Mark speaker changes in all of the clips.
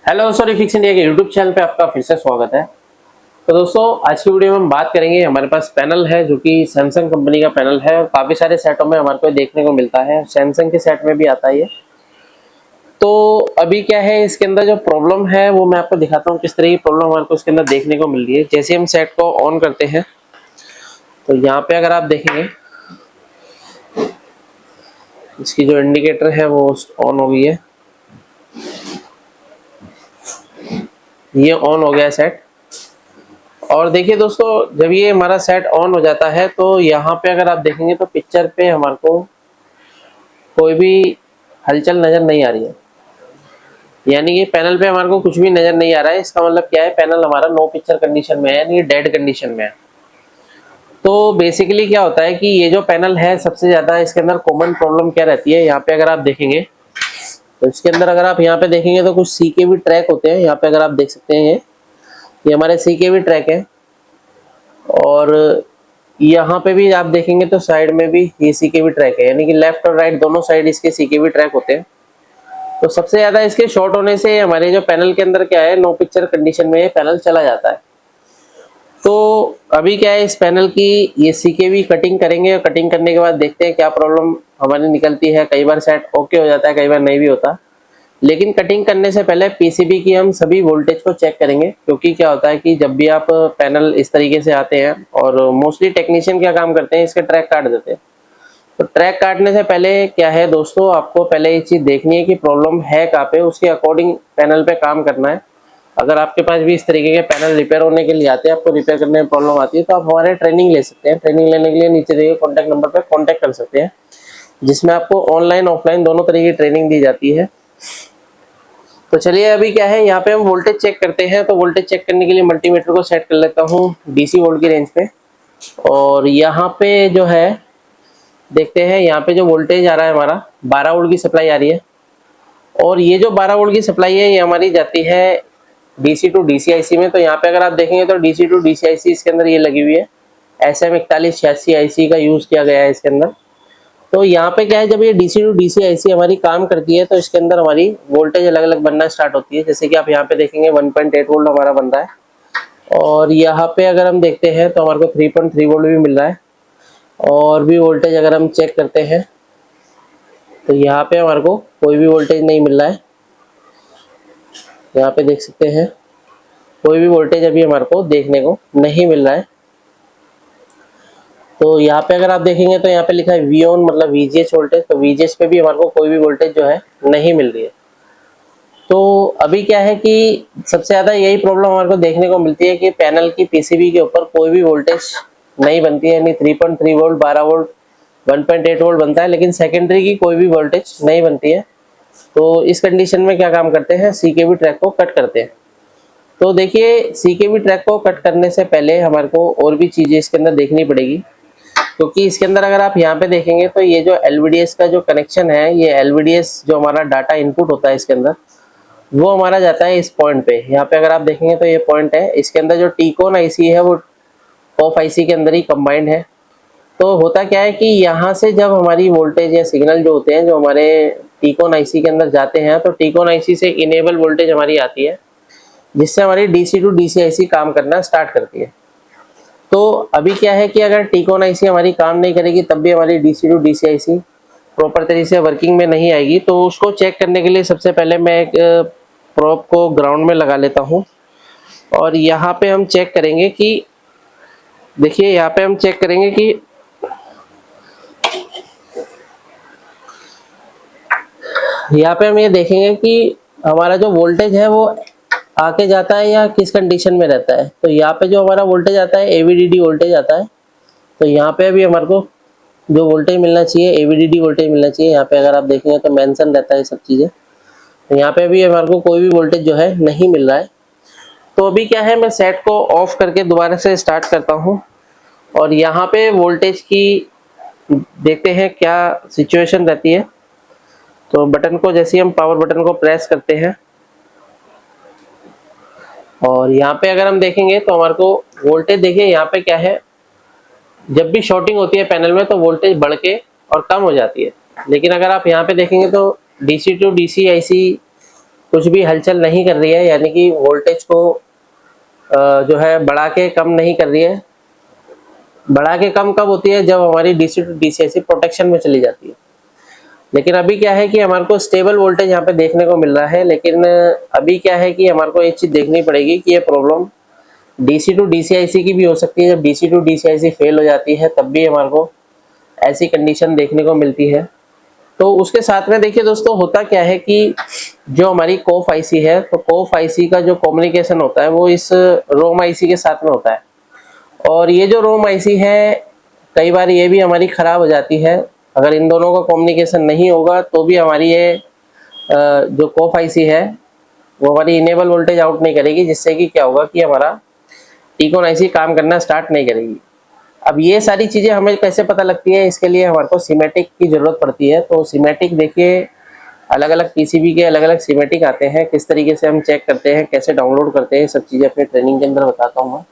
Speaker 1: Hello sorry fix India के YouTube channel पे आपका फिर से स्वागत है। तो दोस्तों आज की वीडियो में हम बात करेंगे। हमारे पास पैनल है जो कि सैमसंग कंपनी का पैनल है और काफ़ी सारे सेटों में हमारे को देखने को मिलता है। सैमसंग के सेट में भी आता है ये। तो अभी क्या है, इसके अंदर जो प्रॉब्लम है वो मैं आपको दिखाता हूँ किस तरह की प्रॉब्लम हमारे को इसके अंदर देखने को मिल रही है। जैसे हम सेट को ऑन करते हैं तो यहाँ पे अगर आप देखेंगे इसकी जो इंडिकेटर है वो ऑन हो गई है। ये ऑन हो गया सेट। और देखिए दोस्तों, जब ये हमारा सेट ऑन हो जाता है तो यहाँ पे अगर आप देखेंगे तो पिक्चर पे हमारे को कोई भी हलचल नजर नहीं आ रही है, यानी कि पैनल पे हमारे को कुछ भी नजर नहीं आ रहा है। इसका मतलब क्या है, पैनल हमारा नो पिक्चर कंडीशन में है, यानी डेड कंडीशन में है। तो बेसिकली क्या होता है कि ये जो पैनल है सबसे ज्यादा इसके अंदर कॉमन प्रॉब्लम क्या रहती है, यहाँ पे अगर आप देखेंगे तो इसके अंदर अगर आप यहाँ पे देखेंगे तो कुछ सी के भी ट्रैक होते हैं। यहाँ पे अगर आप देख सकते हैं ये हमारे सी के भी ट्रैक है। और यहाँ पे भी आप देखेंगे तो साइड में भी ये सी के भी ट्रैक है, यानी कि लेफ्ट और राइट दोनों साइड इसके सी के भी ट्रैक होते हैं। तो सबसे ज्यादा इसके शॉर्ट होने से हमारे जो पैनल के अंदर क्या है, नो पिक्चर कंडीशन में ये पैनल चला जाता है। तो अभी क्या है, इस पैनल की ये सी के भी कटिंग करेंगे और कटिंग करने के बाद देखते हैं क्या प्रॉब्लम हमारी निकलती है। कई बार सेट ओके हो जाता है, कई बार नहीं भी होता। लेकिन कटिंग करने से पहले पीसीबी की हम सभी वोल्टेज को चेक करेंगे, क्योंकि क्या होता है कि जब भी आप पैनल इस तरीके से आते हैं और मोस्टली टेक्नीशियन क्या काम करते हैं, इसके ट्रैक काट देते हैं। तो ट्रैक काटने से पहले क्या है दोस्तों, आपको पहले ये चीज देखनी है कि प्रॉब्लम है कहाँ पे, उसके अकॉर्डिंग पैनल पे काम करना है। अगर आपके पास भी इस तरीके के पैनल रिपेयर होने के लिए आते हैं, आपको रिपेयर करने में प्रॉब्लम आती है, तो आप हमारे ट्रेनिंग ले सकते हैं। ट्रेनिंग लेने के लिए नीचे दिए कॉन्टैक्ट नंबर पर कॉन्टैक्ट कर सकते हैं, जिसमें आपको ऑनलाइन ऑफलाइन दोनों तरह की ट्रेनिंग दी जाती है। तो चलिए अभी क्या है, यहाँ पे हम वोल्टेज चेक करते हैं। तो वोल्टेज चेक करने के लिए मल्टीमीटर को सेट कर लेता हूँ डीसी वोल्ट की रेंज पे। और यहाँ पे जो है देखते हैं, यहाँ पे जो वोल्टेज आ रहा है हमारा 12 वोल्ट की सप्लाई आ रही है। और ये जो 12 वोल्ट की सप्लाई है ये हमारी जाती है डीसी टू डीसी आईसी में। तो यहाँ पे अगर आप देखेंगे तो डीसी टू डीसी आईसी इसके अंदर ये लगी हुई है। SM4186 आईसी का यूज किया गया है इसके अंदर। तो यहाँ पे क्या है, जब ये डीसी टू डीसी आईसी हमारी काम करती है तो इसके अंदर हमारी वोल्टेज अलग अलग बनना स्टार्ट होती है। जैसे कि आप यहाँ पे देखेंगे 1.8 वोल्ट हमारा बन रहा है। और यहाँ पे अगर हम देखते हैं तो हमारे को 3.3 वोल्ट भी मिल रहा है। और भी वोल्टेज अगर हम चेक करते हैं तो यहाँ पे हमारे को कोई भी वोल्टेज नहीं मिल रहा है। यहाँ पे देख सकते हैं कोई भी वोल्टेज अभी हमारे को देखने को नहीं मिल रहा है। तो यहाँ पे अगर आप देखेंगे तो यहाँ पे लिखा है वी ऑन, मतलब वीजीएच वोल्टेज। तो वीजीएच पे भी हमारे को कोई भी वोल्टेज जो है नहीं मिल रही है। तो अभी क्या है कि सबसे ज्यादा यही प्रॉब्लम हमारे को देखने को मिलती है कि पैनल की पीसीबी के ऊपर कोई भी वोल्टेज नहीं बनती है, यानी 3.3 वोल्ट, 12 वोल्ट, 1.8 वोल्ट बनता है, लेकिन सेकेंडरी की कोई भी वोल्टेज नहीं बनती है। तो इस कंडीशन में क्या काम करते हैं, सीकेबी ट्रैक को कट करते हैं। तो देखिए, सीकेबी ट्रैक को कट करने से पहले हमारे को और भी चीजें इसके अंदर देखनी पड़ेगी, क्योंकि इसके अंदर अगर आप यहाँ पे देखेंगे तो ये जो एलवीडीएस का जो कनेक्शन है, ये एलवीडीएस जो हमारा डाटा इनपुट होता है इसके अंदर, वो हमारा जाता है इस पॉइंट पे। यहाँ पे अगर आप देखेंगे तो ये पॉइंट है। इसके अंदर जो टीकॉन आईसी है वो टॉप आईसी के अंदर ही कंबाइंड है। तो होता क्या है कि यहाँ से जब हमारी वोल्टेज या सिग्नल जो होते हैं जो हमारे टीकॉन आईसी के अंदर जाते हैं, तो टीकॉन आईसी से इनेबल वोल्टेज हमारी आती है, जिससे हमारी डीसी टू डीसी आईसी काम करना स्टार्ट करती है। तो अभी क्या है कि अगर टीकॉन आईसी हमारी काम नहीं करेगी तब भी हमारी DC to DC IC proper तरीके से वर्किंग में नहीं आएगी। तो उसको चेक करने के लिए सबसे पहले मैं एक प्रोब को ग्राउंड में लगा लेता हूँ। और यहाँ पे हम चेक करेंगे कि देखिए, यहाँ पे हम चेक करेंगे कि यहाँ पे हम ये देखेंगे कि हमारा जो वोल्टेज है वो आके जाता है या किस कंडीशन में रहता है। तो यहाँ पे जो हमारा वोल्टेज आता है एवीडीडी वोल्टेज आता है। तो यहाँ पे अभी हमारे को जो वोल्टेज मिलना चाहिए एवीडीडी वोल्टेज मिलना चाहिए। यहाँ पे अगर आप देखेंगे तो मेंशन रहता है सब चीज़ें। तो यहाँ पे भी हमारे को कोई भी वोल्टेज जो है नहीं मिल रहा है। तो अभी क्या है, मैं सेट को ऑफ करके दोबारा से स्टार्ट करता हूँ और यहाँ पे वोल्टेज की देखते हैं क्या सिचुएशन रहती है। तो बटन को जैसे ही हम पावर बटन को प्रेस करते हैं और यहाँ पे अगर हम देखेंगे तो हमारे को वोल्टेज देखिए, यहाँ पे क्या है, जब भी शॉर्टिंग होती है पैनल में तो वोल्टेज बढ़ के और कम हो जाती है। लेकिन अगर आप यहाँ पे देखेंगे तो डीसी टू डीसी आईसी कुछ भी हलचल नहीं कर रही है, यानी कि वोल्टेज को जो है बढ़ा के कम नहीं कर रही है। बढ़ा के कम कब होती है? जब हमारी डीसी टू डीसी प्रोटेक्शन में चली जाती है। लेकिन अभी क्या है कि हमारे को स्टेबल वोल्टेज यहाँ पे देखने को मिल रहा है, लेकिन अभी क्या है कि हमारे को एक चीज देखनी पड़ेगी कि ये प्रॉब्लम डीसी टू डीसीआईसी की भी हो सकती है। जब डीसी टू डीसीआईसी फेल हो जाती है तब भी हमारे को ऐसी कंडीशन देखने को मिलती है। तो उसके साथ में देखिए दोस्तों, होता क्या है कि जो हमारी कोफ आईसी है, तो कोफ आईसी का जो कम्युनिकेशन होता है वो इस रोम आईसी के साथ में होता है। और ये जो रोम आईसी है, कई बार ये भी हमारी खराब हो जाती है। अगर इन दोनों का कम्युनिकेशन नहीं होगा तो भी हमारी ये जो कोफ आईसी है वो हमारी इनेबल वोल्टेज आउट नहीं करेगी, जिससे कि क्या होगा कि हमारा टीकॉन आईसी काम करना स्टार्ट नहीं करेगी। अब ये सारी चीज़ें हमें कैसे पता लगती है? इसके लिए हमारे को सीमेटिक की ज़रूरत पड़ती है। तो सीमेटिक देखिए, अलग अलग पीसीबी के अलग अलग सीमेटिक आते हैं। किस तरीके से हम चेक करते हैं, कैसे डाउनलोड करते हैं, सब चीज़ें अपने ट्रेनिंग के अंदर बताता हूँ मैं।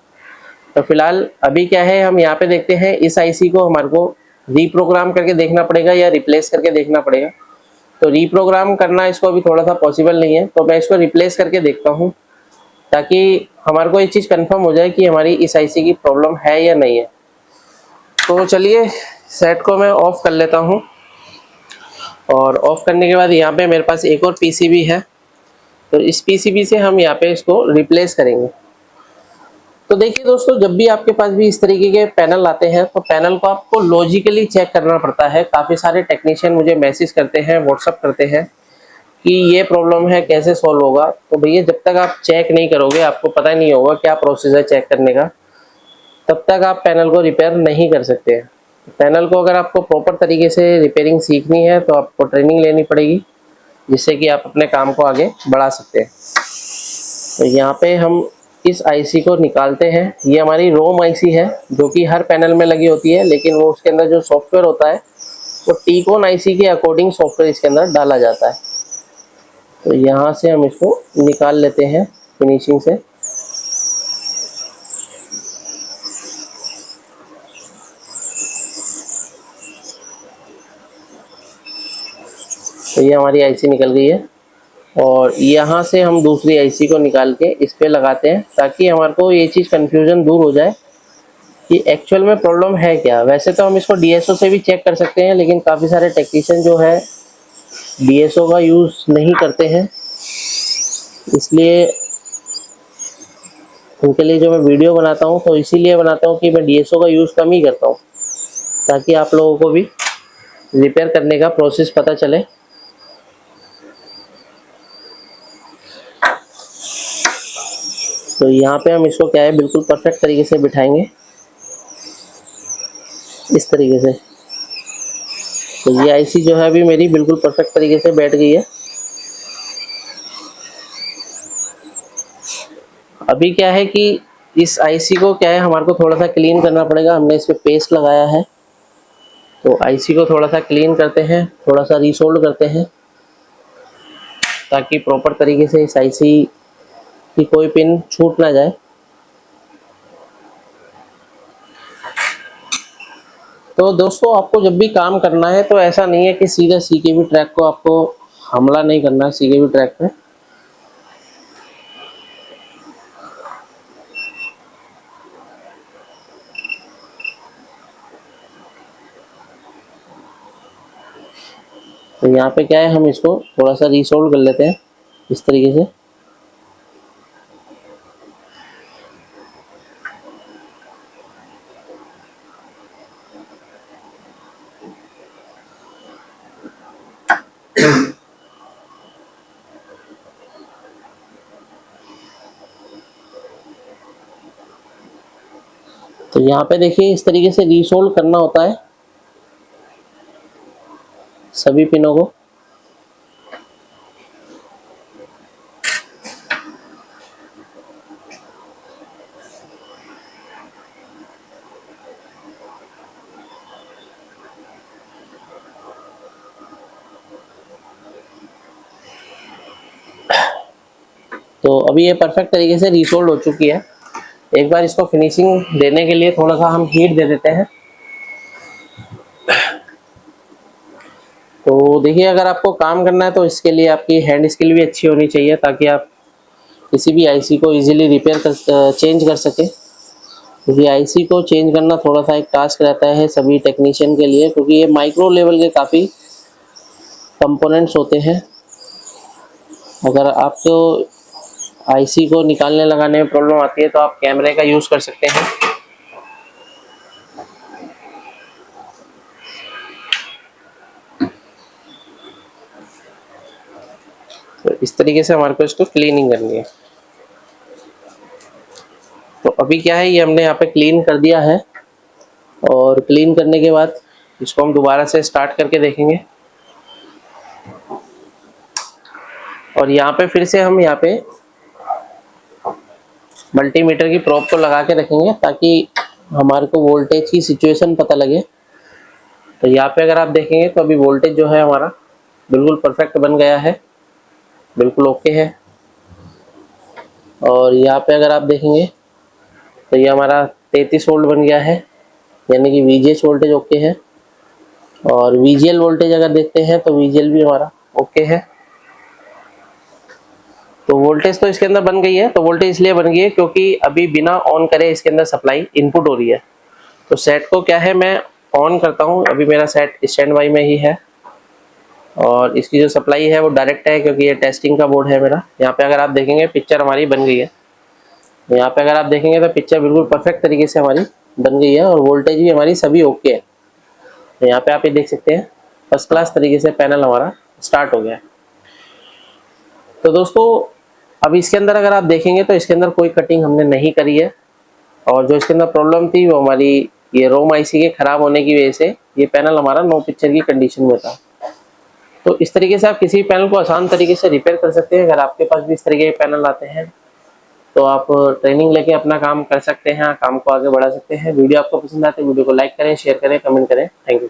Speaker 1: तो फिलहाल अभी क्या है, हम यहाँ पे देखते हैं इस आईसी को हमारे को रीप्रोग्राम करके देखना पड़ेगा या रिप्लेस करके देखना पड़ेगा। तो रीप्रोग्राम करना इसको अभी थोड़ा सा पॉसिबल नहीं है, तो मैं इसको रिप्लेस करके देखता हूँ, ताकि हमारे को ये चीज़ कंफर्म हो जाए कि हमारी इस आईसी की प्रॉब्लम है या नहीं है। तो चलिए सेट को मैं ऑफ कर लेता हूँ, और ऑफ करने के बाद यहाँ पे मेरे पास एक और पीसीबी है। तो इस पीसीबी से हम यहाँ पे इसको रिप्लेस करेंगे। तो देखिए दोस्तों, जब भी आपके पास भी इस तरीके के पैनल आते हैं तो पैनल को आपको लॉजिकली चेक करना पड़ता है। काफ़ी सारे टेक्नीशियन मुझे मैसेज करते हैं, व्हाट्सअप करते हैं कि ये प्रॉब्लम है, कैसे सॉल्व होगा। तो भैया, जब तक आप चेक नहीं करोगे, आपको पता ही नहीं होगा क्या प्रोसेस है चेक करने का, तब तक आप पैनल को रिपेयर नहीं कर सकते हैं। पैनल को अगर आपको प्रॉपर तरीके से रिपेयरिंग सीखनी है तो आपको ट्रेनिंग लेनी पड़ेगी, जिससे कि आप अपने काम को आगे बढ़ा सकते हैं। तो यहाँ पे हम इस आईसी को निकालते हैं। ये हमारी रोम आईसी है, जो कि हर पैनल में लगी होती है, लेकिन वो उसके अंदर जो सॉफ्टवेयर होता है वो टीकॉन आईसी के अकॉर्डिंग सॉफ्टवेयर इसके अंदर डाला जाता है। तो यहाँ से हम इसको निकाल लेते हैं फिनिशिंग से। तो ये हमारी आईसी निकल गई है, और यहाँ से हम दूसरी आईसी को निकाल के इस पे लगाते हैं, ताकि हमारे को ये चीज़ कन्फ्यूजन दूर हो जाए कि एक्चुअल में प्रॉब्लम है क्या। वैसे तो हम इसको डीएसओ से भी चेक कर सकते हैं, लेकिन काफ़ी सारे टेक्नीशियन जो है डीएसओ का यूज़ नहीं करते हैं, इसलिए उनके लिए जो मैं वीडियो बनाता हूँ तो इसीलिए बनाता हूँ कि मैं डीएसओ का यूज़ कम ही करता हूँ, ताकि आप लोगों को भी रिपेयर करने का प्रोसेस पता चले। तो यहाँ पे हम इसको क्या है, बिल्कुल परफेक्ट तरीके से बिठाएंगे इस तरीके से। तो ये आईसी जो है अभी मेरी बिल्कुल परफेक्ट तरीके से बैठ गई है। अभी क्या है कि इस आईसी को क्या है, हमारे को थोड़ा सा क्लीन करना पड़ेगा। हमने इस पे पेस्ट लगाया है, तो आईसी को थोड़ा सा क्लीन करते हैं, थोड़ा सा रीसोल्ड करते हैं, ताकि प्रॉपर तरीके से इस आईसी की कोई पिन छूट ना जाए। तो दोस्तों, आपको जब भी काम करना है तो ऐसा नहीं है कि सीधा सीकेबी ट्रैक को आपको हमला नहीं करना है सीकेबी ट्रैक पे। तो यहाँ पे क्या है, हम इसको थोड़ा सा रीसोल्ड कर लेते हैं इस तरीके से। तो यहाँ पे देखिए, इस तरीके से रीसोल्ड करना होता है सभी पिनों को। तो अभी ये परफेक्ट तरीके से रीसोल्ड हो चुकी है। एक बार इसको फिनिशिंग देने के लिए थोड़ा सा हम हीट दे देते हैं। तो देखिए, अगर आपको काम करना है तो इसके लिए आपकी हैंड स्किल भी अच्छी होनी चाहिए, ताकि आप किसी भी आईसी को इजीली रिपेयर कर चेंज कर सकें। क्योंकि आईसी को चेंज करना थोड़ा सा एक टास्क रहता है सभी टेक्नीशियन के लिए, क्योंकि ये माइक्रो लेवल के काफ़ी कंपोनेंट्स होते हैं। अगर आपको आईसी को निकालने लगाने में प्रॉब्लम आती है तो आप कैमरे का यूज़ कर सकते हैं। तो इस तरीके से हमारे को इसको क्लीनिंग करनी है। तो अभी क्या है, ये हमने यहाँ पे क्लीन कर दिया है, और क्लीन करने के बाद इसको हम दोबारा से स्टार्ट करके देखेंगे। और यहाँ पे फिर से हम यहाँ पे मल्टीमीटर की प्रोब को लगा के रखेंगे, ताकि हमारे को वोल्टेज की सिचुएशन पता लगे। तो यहाँ पे अगर आप देखेंगे तो अभी वोल्टेज जो है हमारा बिल्कुल परफेक्ट बन गया है, बिल्कुल ओके है। और यहाँ पे अगर आप देखेंगे तो ये हमारा 33 वोल्ट बन गया है, यानी कि वीजीएच वोल्टेज ओके है। और वीजीएल वोल्टेज अगर देखते हैं तो वीजीएल भी हमारा ओके है। तो वोल्टेज तो इसके अंदर बन गई है। तो वोल्टेज इसलिए बन गई है क्योंकि अभी बिना ऑन करे इसके अंदर सप्लाई इनपुट हो रही है। तो सेट को क्या है, मैं ऑन करता हूँ। अभी मेरा सेट स्टैंड बाई में ही है, और इसकी जो सप्लाई है वो डायरेक्ट है, क्योंकि ये टेस्टिंग का बोर्ड है मेरा। यहाँ पे अगर आप देखेंगे पिक्चर हमारी बन गई है। यहाँ पे अगर आप देखेंगे तो पिक्चर बिल्कुल परफेक्ट तरीके से हमारी बन गई है, और वोल्टेज भी हमारी सभी ओके है। तो यहाँ पे आप ये देख सकते हैं फर्स्ट क्लास तरीके से पैनल हमारा स्टार्ट हो गया है। तो दोस्तों, अब इसके अंदर अगर आप देखेंगे तो इसके अंदर कोई कटिंग हमने नहीं करी है, और जो इसके अंदर प्रॉब्लम थी वो हमारी ये रोम आईसी के खराब होने की वजह से ये पैनल हमारा नो पिक्चर की कंडीशन में था। तो इस तरीके से आप किसी पैनल को आसान तरीके से रिपेयर कर सकते हैं। अगर आपके पास भी इस तरीके के पैनल आते हैं तो आप ट्रेनिंग लेके अपना काम कर सकते हैं, काम को आगे बढ़ा सकते हैं। वीडियो आपको पसंद आते हैं वीडियो को लाइक करें, शेयर करें, कमेंट करें। Thank you.